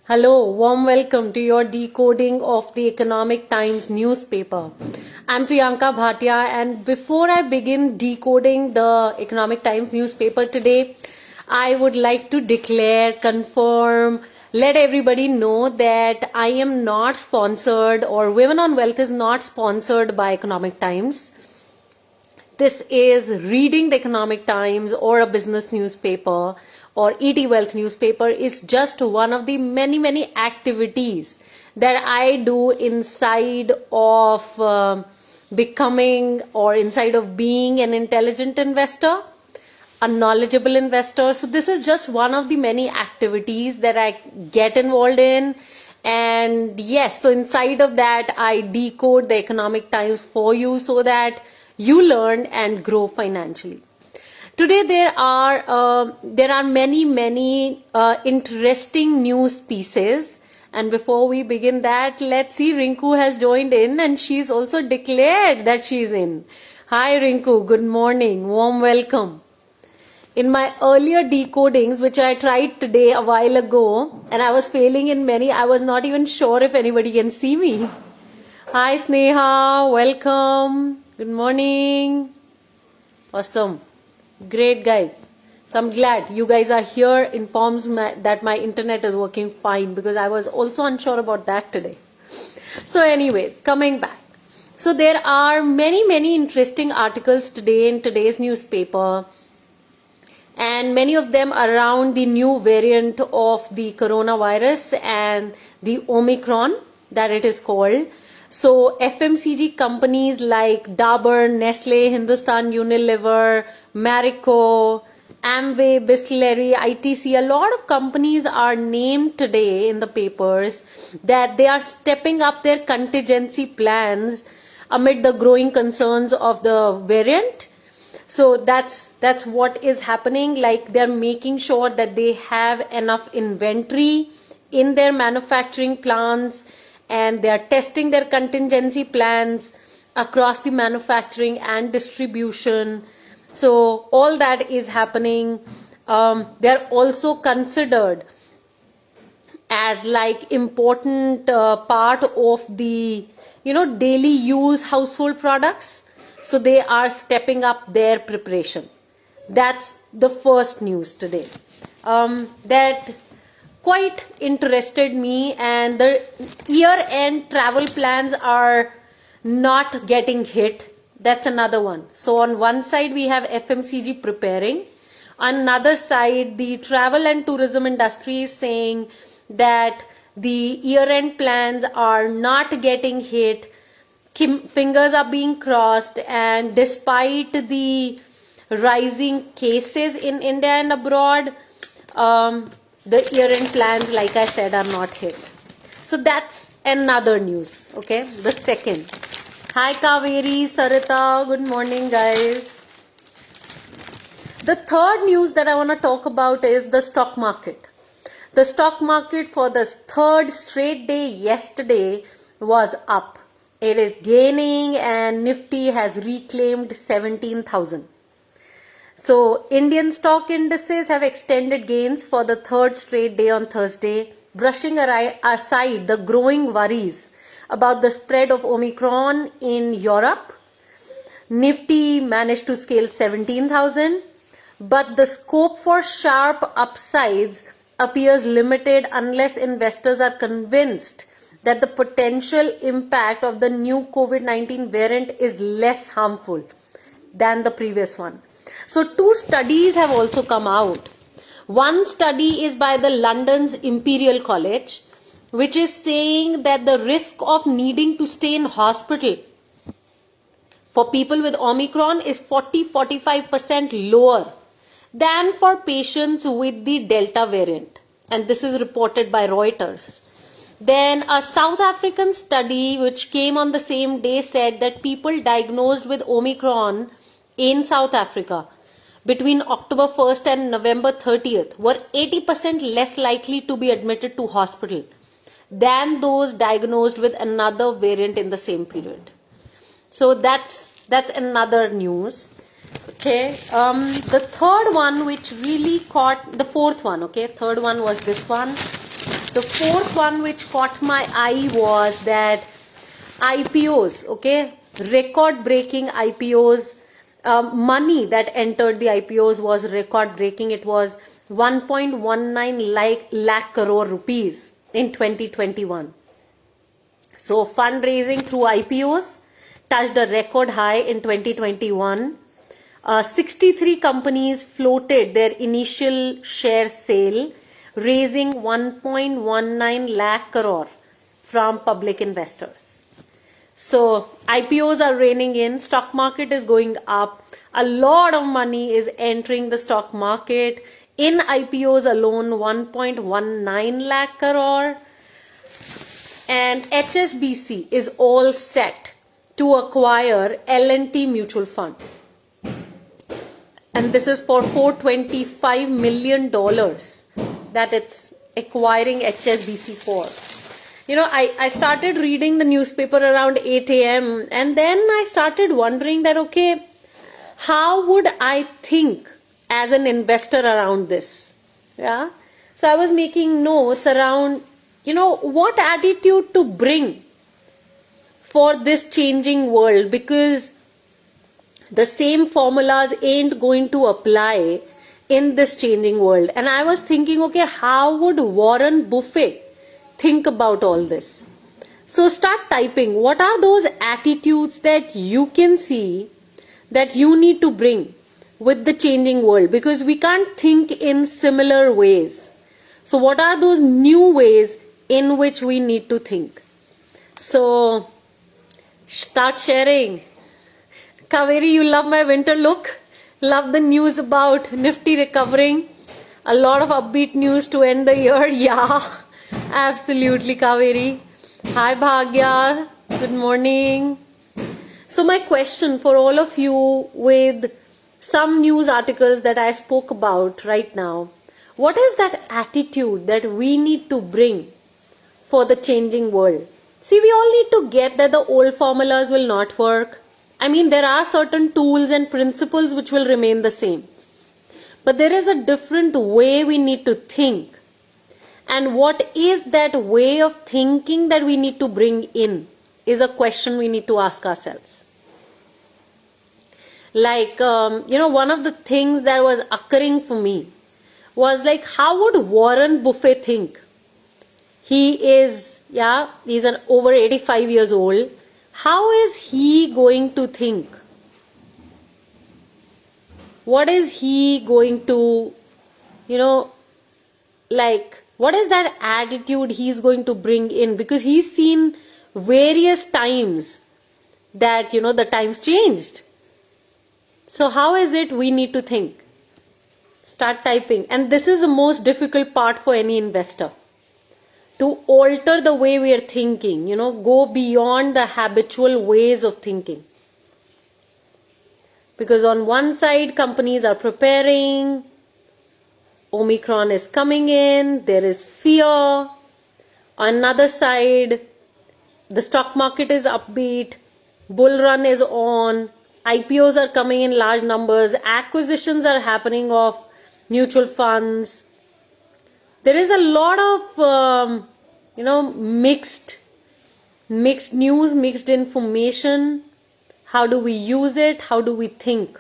Hello, warm welcome to your decoding of the Economic Times newspaper. I'm Priyanka Bhatia, and before I begin decoding the Economic Times newspaper today, I would like to declare, confirm, let everybody know that I am not sponsored, or Women on Wealth is not sponsored by Economic Times. This is reading the Economic Times or a business newspaper or ET Wealth newspaper is just one of the many activities that I do inside of becoming or inside of being an intelligent investor, a knowledgeable investor. So this is just one of the many activities that I get involved in. And yes, so inside of that, I decode the Economic Times for you so that you learn and grow financially. Today there are many interesting news pieces, and before we begin that, let's see, Rinku has joined in and she's also declared that she's in. Hi Rinku, good morning, warm welcome. In my earlier decodings, which I tried today a while ago, and I was failing in many, I was not even sure if anybody can see me. Hi Sneha, welcome. Good morning. Awesome. Great guys. So I'm glad you guys are here. Informs that my internet is working fine, because I was also unsure about that today. So anyways, coming back. So there are many interesting articles today in today's newspaper, and many of them around the new variant of the coronavirus and the Omicron that it is called. So FMCG companies like Dabur, Nestle, Hindustan Unilever, Marico, Amway, Bisleri, ITC, a lot of companies are named today in the papers that they are stepping up their contingency plans amid the growing concerns of the variant. So that's what is happening. Like, they're making sure that they have enough inventory in their manufacturing plants, and they are testing their contingency plans across the manufacturing and distribution. So all that is happening. They are also considered as like important part of the daily use household products. So they are stepping up their preparation. That's the first news today. That quite interested me, and the year-end travel plans are not getting hit. That's another one. So on one side we have FMCG preparing. On another side, the travel and tourism industry is saying that the year-end plans are not getting hit. Fingers are being crossed, and despite the rising cases in India and abroad, the year-end plans, like I said, are not hit. So that's another news. Okay, the second. Hi Kaveri, Sarita, good morning guys. The third news that I want to talk about is the stock market. The stock market for the third straight day yesterday was up. It is gaining, and Nifty has reclaimed 17,000. So Indian stock indices have extended gains for the third straight day on Thursday, brushing aside the growing worries about the spread of Omicron in Europe. Nifty managed to scale 17,000, but the scope for sharp upsides appears limited unless investors are convinced that the potential impact of the new COVID-19 variant is less harmful than the previous one. So two studies have also come out. One study is by the London's Imperial College, which is saying that the risk of needing to stay in hospital for people with Omicron is 40-45% lower than for patients with the Delta variant. And this is reported by Reuters. Then a South African study which came on the same day said that people diagnosed with Omicron in South Africa between October 1st and November 30th were 80% less likely to be admitted to hospital than those diagnosed with another variant in the same period. So that's another news. Okay. The third one, which really caught, the fourth one, okay, third one was this one. The fourth one which caught my eye was that IPOs, okay, record breaking IPOs, money that entered the IPOs was record breaking. It was 1.19 lakh crore rupees in 2021. So fundraising through IPOs touched a record high in 2021. 63 companies floated their initial share sale, raising 1.19 lakh crore from public investors. So IPOs are raining in, stock market is going up, a lot of money is entering the stock market. In IPOs alone, 1.19 lakh crore. And HSBC is all set to acquire L&T Mutual Fund. And this is for $425 million that it's acquiring HSBC for. You know, I started reading the newspaper around 8 a.m. and then I started wondering that, okay, how would I think as an investor around this? Yeah. So I was making notes around, you know, what attitude to bring for this changing world, because the same formulas ain't going to apply in this changing world. And I was thinking, okay, how would Warren Buffett think about all this? So start typing. What are those attitudes that you can see that you need to bring with the changing world? Because we can't think in similar ways. So what are those new ways in which we need to think? So start sharing. Kaveri, you love my winter look. Love the news about Nifty recovering. A lot of upbeat news to end the year. Yeah, absolutely, Kaveri. Hi, Bhagya. Good morning. So my question for all of you with some news articles that I spoke about right now, what is that attitude that we need to bring for the changing world? See, we all need to get that the old formulas will not work. I mean, there are certain tools and principles which will remain the same. But there is a different way we need to think. And what is that way of thinking that we need to bring in is a question we need to ask ourselves. Like, one of the things that was occurring for me was like, how would Warren Buffett think? He's over 85 years old. How is he going to think? What is he going to, what is that attitude he's going to bring in? Because he's seen various times that, the times changed. So how is it we need to think? Start typing. And this is the most difficult part for any investor. To alter the way we are thinking, go beyond the habitual ways of thinking. Because on one side, companies are preparing, Omicron is coming in, there is fear. On another side, the stock market is upbeat, bull run is on, IPOs are coming in large numbers, acquisitions are happening of mutual funds. There is a lot of, mixed news, mixed information. How do we use it? How do we think?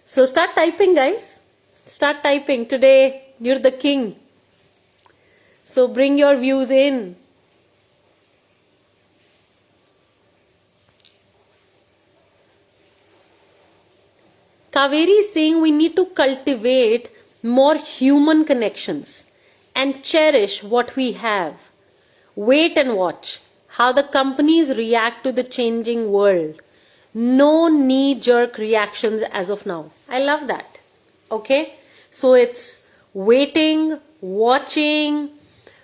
So start typing, guys. Start typing. Today, you're the king. So bring your views in. Kaveri is saying we need to cultivate more human connections and cherish what we have. Wait and watch how the companies react to the changing world. No knee-jerk reactions as of now. I love that. Okay? So it's waiting, watching,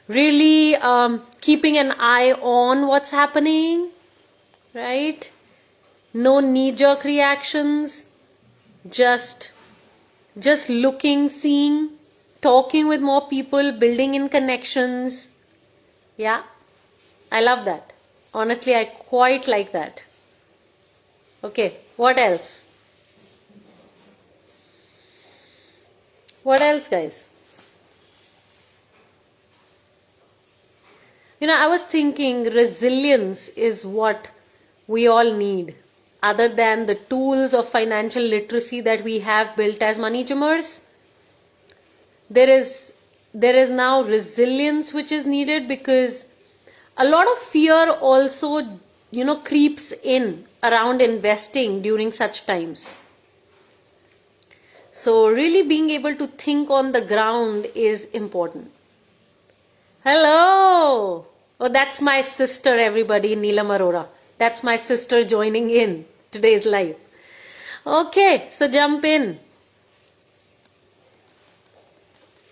really keeping an eye on what's happening. Right? No knee-jerk reactions. Just looking, seeing, talking with more people, building in connections. Yeah, I love that. Honestly, I quite like that. Okay, what else? What else, guys? I was thinking resilience is what we all need, other than the tools of financial literacy that we have built as money jammers. There is now resilience which is needed, because a lot of fear also creeps in around investing during such times. So really being able to think on the ground is important. Hello! Oh, that's my sister, everybody, Neelam Arora. That's my sister joining in today's live. Okay, so jump in.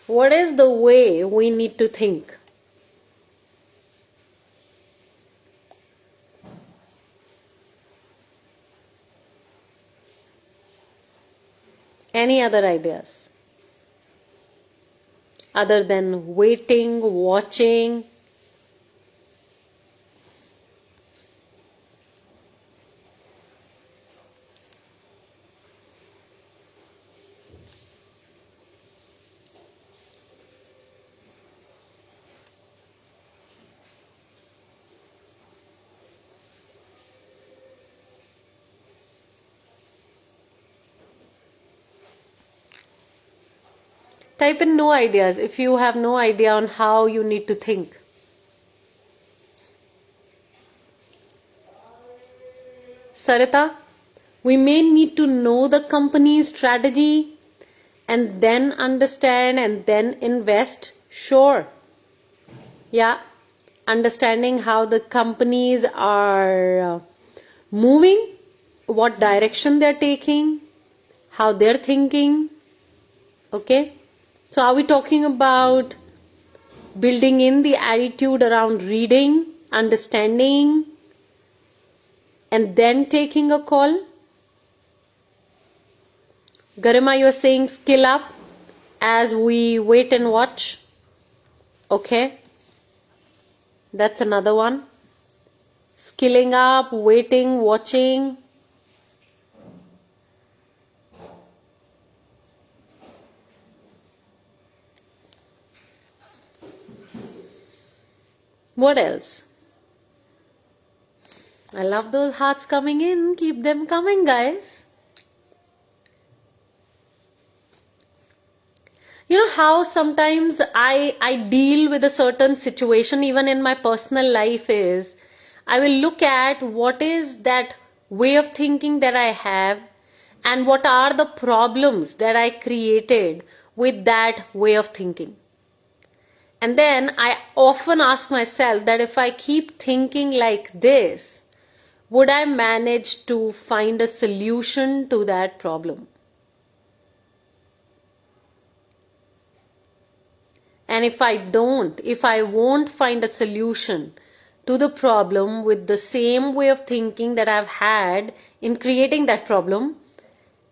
What is the way we need to think? Any other ideas? Other than waiting, watching? Type in no ideas if you have no idea on how you need to think. Sarita, we may need to know the company's strategy and then understand and then invest. Sure. Yeah. Understanding how the companies are moving, what direction they're taking, how they're thinking. Okay. So are we talking about building in the attitude around reading, understanding, and then taking a call? Garima, you're saying skill up as we wait and watch. Okay. That's another one. Skilling up, waiting, watching. What else? I love those hearts coming in. Keep them coming, guys. You know how sometimes I deal with a certain situation, even in my personal life, is I will look at what is that way of thinking that I have and what are the problems that I created with that way of thinking. And then I often ask myself that if I keep thinking like this, would I manage to find a solution to that problem? And if I won't find a solution to the problem with the same way of thinking that I've had in creating that problem,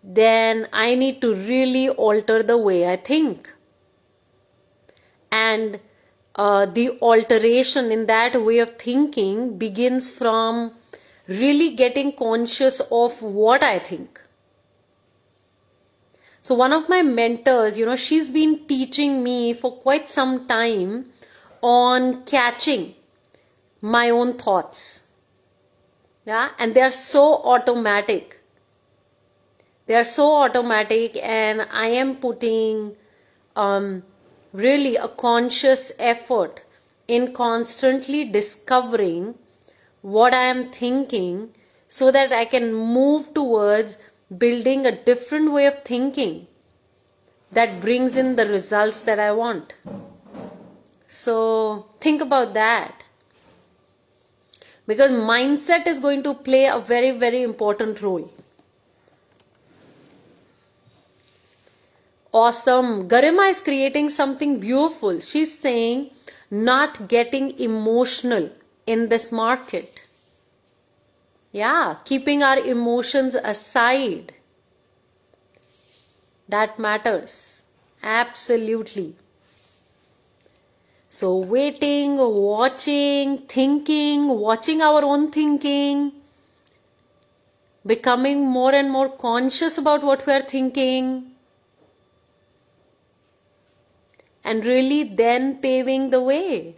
then I need to really alter the way I think. And the alteration in that way of thinking begins from really getting conscious of what I think. So one of my mentors, she's been teaching me for quite some time on catching my own thoughts. Yeah, and they are so automatic. They are so automatic, and I am putting really a conscious effort in constantly discovering what I am thinking so that I can move towards building a different way of thinking that brings in the results that I want. So think about that, because mindset is going to play a very, very important role. Awesome. Garima is creating something beautiful. She's saying not getting emotional in this market. Yeah, keeping our emotions aside. That matters. Absolutely. So waiting, watching, thinking, watching our own thinking, becoming more and more conscious about what we are thinking, and really then paving the way.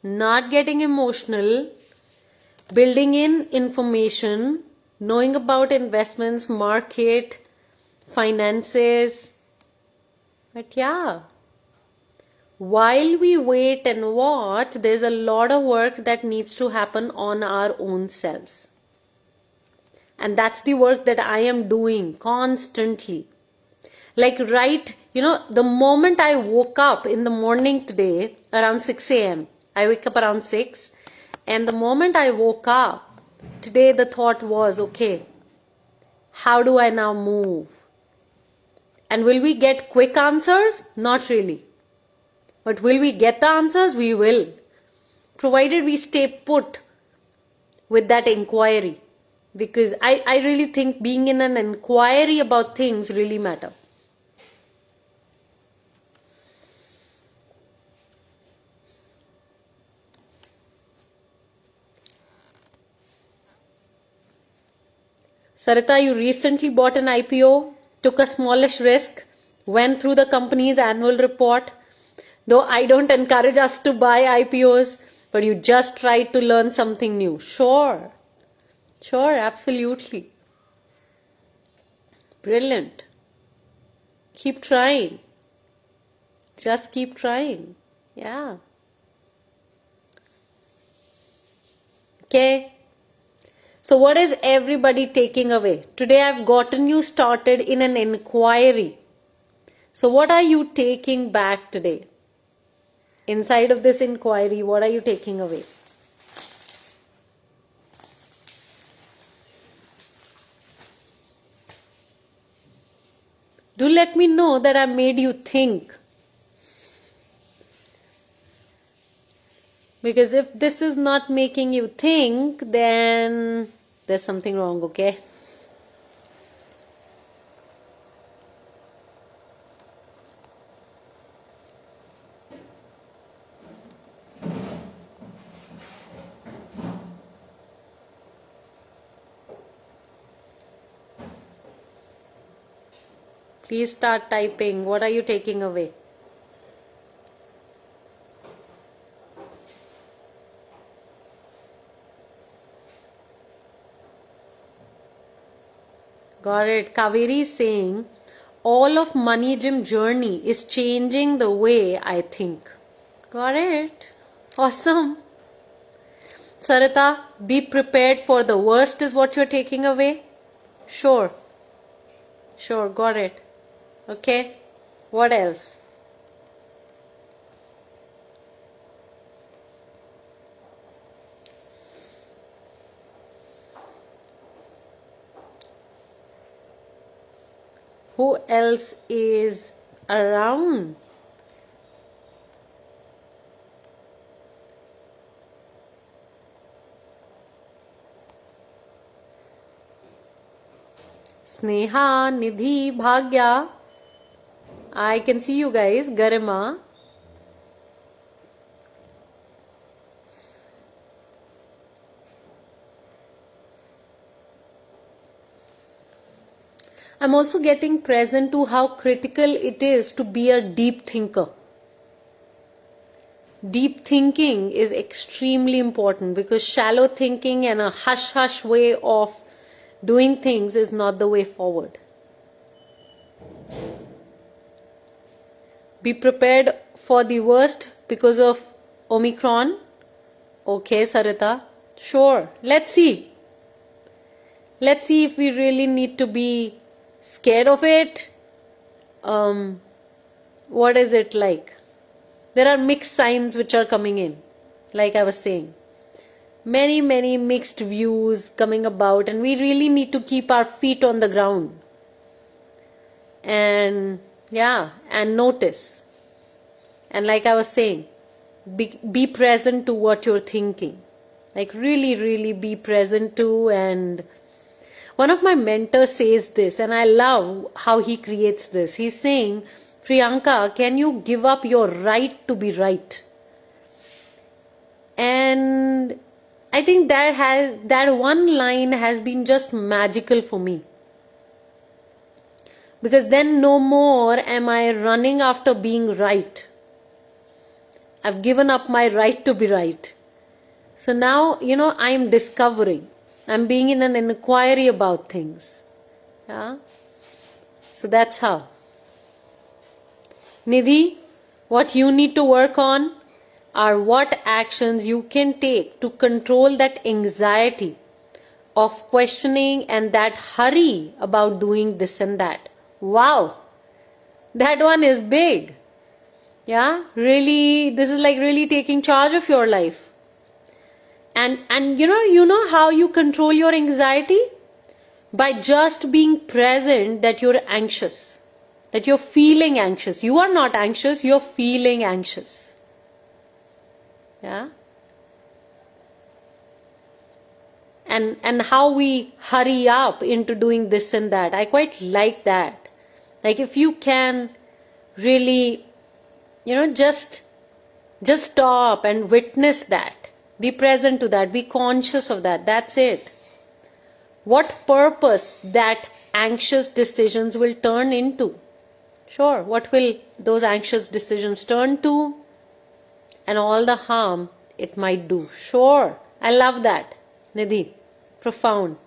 not getting emotional, building in information, knowing about investments, market, finances. But yeah, while we wait and watch, there's a lot of work that needs to happen on our own selves. And that's the work that I am doing constantly. Like the moment I woke up in the morning today around 6 a.m., I wake up around 6, and the moment I woke up today, the thought was, okay, how do I now move? And will we get quick answers? Not really. But will we get the answers? We will. Provided we stay put with that inquiry. Because I really think being in an inquiry about things really matter. Sarita, you recently bought an IPO, took a smallish risk, went through the company's annual report. Though I don't encourage us to buy IPOs, but you just tried to learn something new. Sure, absolutely. Brilliant. Keep trying. Just keep trying. Yeah. Okay. So what is everybody taking away? Today I've gotten you started in an inquiry. So what are you taking back today? Inside of this inquiry, what are you taking away? Do let me know that I made you think. Because if this is not making you think, then there's something wrong, okay? Please start typing. What are you taking away? Got it. Kaveri is saying, all of Money Gym journey is changing the way I think. Got it. Awesome. Sarita, be prepared for the worst is what you're taking away? Sure, got it. Okay, what else? Who else is around? Sneha, Nidhi, Bhagya. I can see you guys. Garima. I'm also getting present to how critical it is to be a deep thinker. Deep thinking is extremely important because shallow thinking and a hush-hush way of doing things is not the way forward. Be prepared for the worst because of Omicron. Okay, Sarita. Sure. Let's see. Let's see if we really need to be scared of it. What is it like? There are mixed signs which are coming in. Like I was saying. Many mixed views coming about, and we really need to keep our feet on the ground. And notice. And like I was saying, be present to what you're thinking. Like really be present to. And one of my mentors says this, and I love how he creates this. He's saying, Priyanka, can you give up your right to be right? And I think that one line has been just magical for me. Because then no more am I running after being right. I've given up my right to be right. So now, I'm discovering. I'm being in an inquiry about things. Yeah. So that's how. Nidhi, what you need to work on are what actions you can take to control that anxiety of questioning and that hurry about doing this and that. Wow, that one is big. Yeah, really, this is like really taking charge of your life. And you know how you control your anxiety? By just being present that you're anxious, that you're feeling anxious. You are not anxious, you're feeling anxious. Yeah. And how we hurry up into doing this and that. I quite like that. Like if you can really, just stop and witness that. Be present to that. Be conscious of that. That's it. What purpose that anxious decisions will turn into. Sure, what will those anxious decisions turn to? And all the harm it might do. Sure, I love that. Nidhi, profound.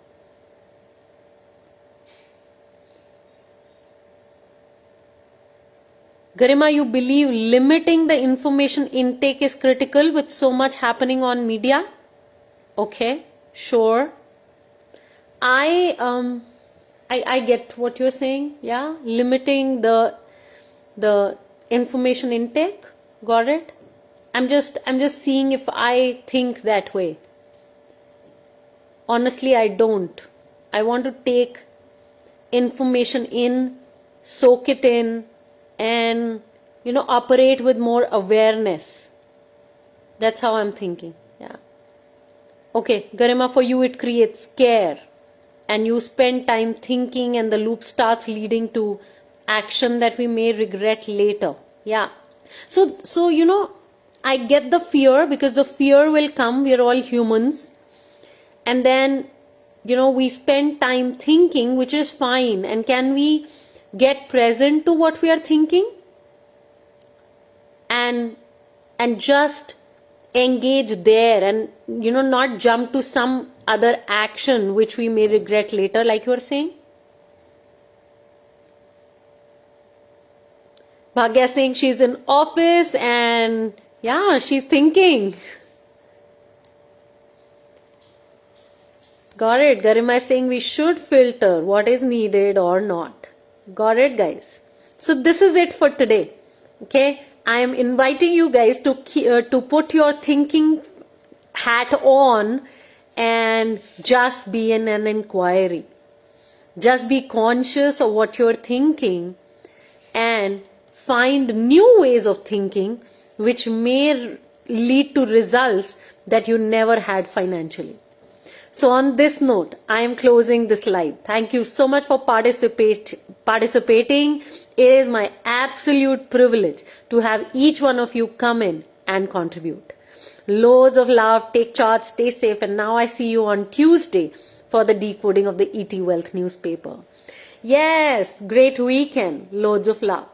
Garima, you believe limiting the information intake is critical with so much happening on media? Okay, sure. I get what you're saying. Yeah, limiting the information intake. Got it? I'm just seeing if I think that way. Honestly, I don't. I want to take information in, soak it in, and operate with more awareness. That's how I'm thinking. Yeah. Okay, Garima, for you it creates scare, and you spend time thinking, and the loop starts leading to action that we may regret later. Yeah. So I get the fear, because the fear will come. We're all humans. And then, we spend time thinking, which is fine. And can we get present to what we are thinking? And just engage there, and, not jump to some other action which we may regret later, like you are saying. Bhagya saying she's in office and yeah, she's thinking. Got it. Garima is saying we should filter what is needed or not. Got it, guys. So this is it for today. Okay, I am inviting you guys to put your thinking hat on and just be in an inquiry. Just be conscious of what you're thinking and find new ways of thinking which may lead to results that you never had financially. So on this note, I am closing this live. Thank you so much for participating. It is my absolute privilege to have each one of you come in and contribute. Loads of love, take charge, stay safe, and now I see you on Tuesday for the decoding of the ET Wealth newspaper. Yes, great weekend. Loads of love.